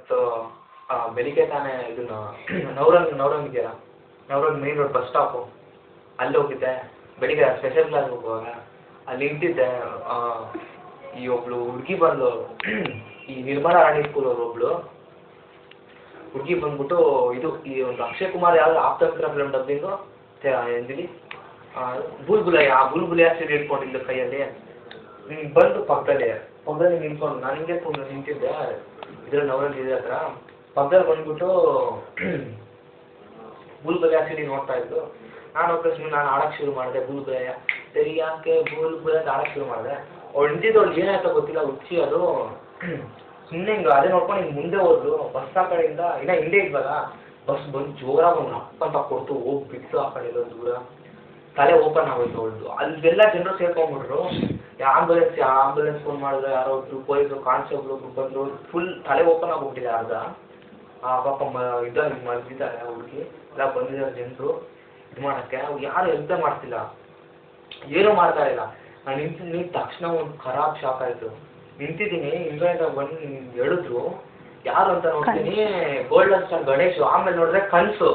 ಇವತ್ತು ಬೆಳಿಗ್ಗೆ ತಾನೇ ಇದನ್ನು ನವರಂಗ್ ಇದೆಯಲ್ಲ, Navrang main road bus stop ಅಲ್ಲಿ ಹೋಗಿದ್ದೆ. ಬೆಳಿಗ್ಗೆ ಸ್ಪೆಷಲ್ ಕ್ಲಾಸ್ ಹೋಗುವಾಗ ಅಲ್ಲಿ ನಿಂತಿದ್ದೆ. ಈ ಒಬ್ಳು ಹುಡುಗಿ ಬಂದು ಈ ನಿರ್ಮಲಾ ರಾಣಿ ಸ್ಕೂಲ್ ಅವರು ಒಬ್ಳು ಹುಡುಗಿ ಬಂದ್ಬಿಟ್ಟು ಈ ಒಂದು ಅಕ್ಷಯ್ ಕುಮಾರ್ ಯಾವ್ದು ಆಪ್ತಮಿತ್ರ ಫಿಲ್ಮ್ ಡಬ್ಬಿಂಗು ಎಂದಿಲಿ ಬುಲ್ಬುಲಯ್ಯ ಸೀರೆ ಇಟ್ಕೊಂಡಿದ್ದ ಕೈಯಲ್ಲಿ ಬಂದು ಪಕ್ಕದಲ್ಲಿ ನಿಂತ್ಕೊಂಡು ನಾನು ಹಿಂಗೆ ನಿಂತಿದ್ದೆ ಇದ್ರಲ್ಲಿ ನವರಲ್ಲಿ ಇದೆ ಹತ್ರ ಪಕ್ಕದಲ್ಲಿ ಬಂದ್ಬಿಟ್ಟು ಬುಲ್ಬುಲಯ್ಯ ಸೀರೆ ನೋಡ್ತಾ ಇದ್ದು. ನಾನು ಆಡಕ್ಕೆ ಶುರು ಮಾಡಿದೆ ಬುಲ್ಬುಲಯ್ಯ. ಸರಿ ಯಾಕೆ ಬುಲ್ಬುಲಯ್ಯ ಆಡಕ್ಕೆ ಶುರು ಮಾಡಿದೆ. ಅವ್ಳು ನಿಂತಿದ್ದವಳು ಏನಾಯ್ತೋ ಗೊತ್ತಿಲ್ಲ, ಹುಚ್ಚಿ ಅದು ಸುಮ್ಮನೆ ಹಿಂಗೆ ಅದೇ ನೋಡ್ಕೊಂಡು ಹಿಂಗೆ ಮುಂದೆ ಹೋದ್ರು. ಬಸ್ ಆ ಕಡೆಯಿಂದ ಇನ್ನೂ ಹಿಂದೆ ಇದ್ವಲ್ಲ, ಬಸ್ ಬಂದು ಜೋರಾಗಿ ಒಂದು ಅಪ್ಪಂತ ಕೊಡ್ತು, ಹೋಗಿ ಬಿಟ್ಟು ಆ ಕಡೆ ಇರೋ ದೂರ ತಲೆ ಓಪನ್ ಆಗೋಯ್ತು ಅವಳ್ದು. ಅಲ್ಲೆಲ್ಲ ಜನರು ಸೇರ್ಕೊಂಡ್ಬಿಟ್ರು. ಆಂಬುಲೆನ್ಸ್ ಫೋನ್ ಮಾಡಿದ್ರೆ ಯಾರೋ ಒಬ್ರು ಪೊಲೀಸರು ಕಾನ್ಸ್ಟೇಬಲ್ ಒಬ್ರು ಬಂದರು. ಫುಲ್ ತಲೆ ಓಪನ್ ಆಗೋಗ್ಬಿಟ್ಟಿದೆ ಅರ್ಧ. ಪಾಪ ಮಲಗಿದ್ದಾರೆ ಹುಡುಗಿ ಎಲ್ಲ ಬಂದಿದ್ದಾರೆ ಜನರು ಇದು ಮಾಡೋಕ್ಕೆ. ಅವ್ರು ಯಾರು ಎಂತ ಮಾಡ್ತಿಲ್ಲ, ಏನೂ ಮಾಡ್ತಾ ಇಲ್ಲ. ನಾನು ನಿಂತ ತಕ್ಷಣ ಒಂದು ಖರಾಬ್ ಶಾಕ್ ಆಯಿತು. ನಿಂತಿದ್ದೀನಿ, ಹಿಂಗಡೆ ಬಂದು ಹೇಳಿದ್ರು ಯಾರು ಅಂತ ನೋಡ್ತೀನಿ, ಗೋಲ್ಡನ್ ಸ್ಟಾರ್ ಗಣೇಶು. ಆಮೇಲೆ ನೋಡಿದ್ರೆ ಕನಸು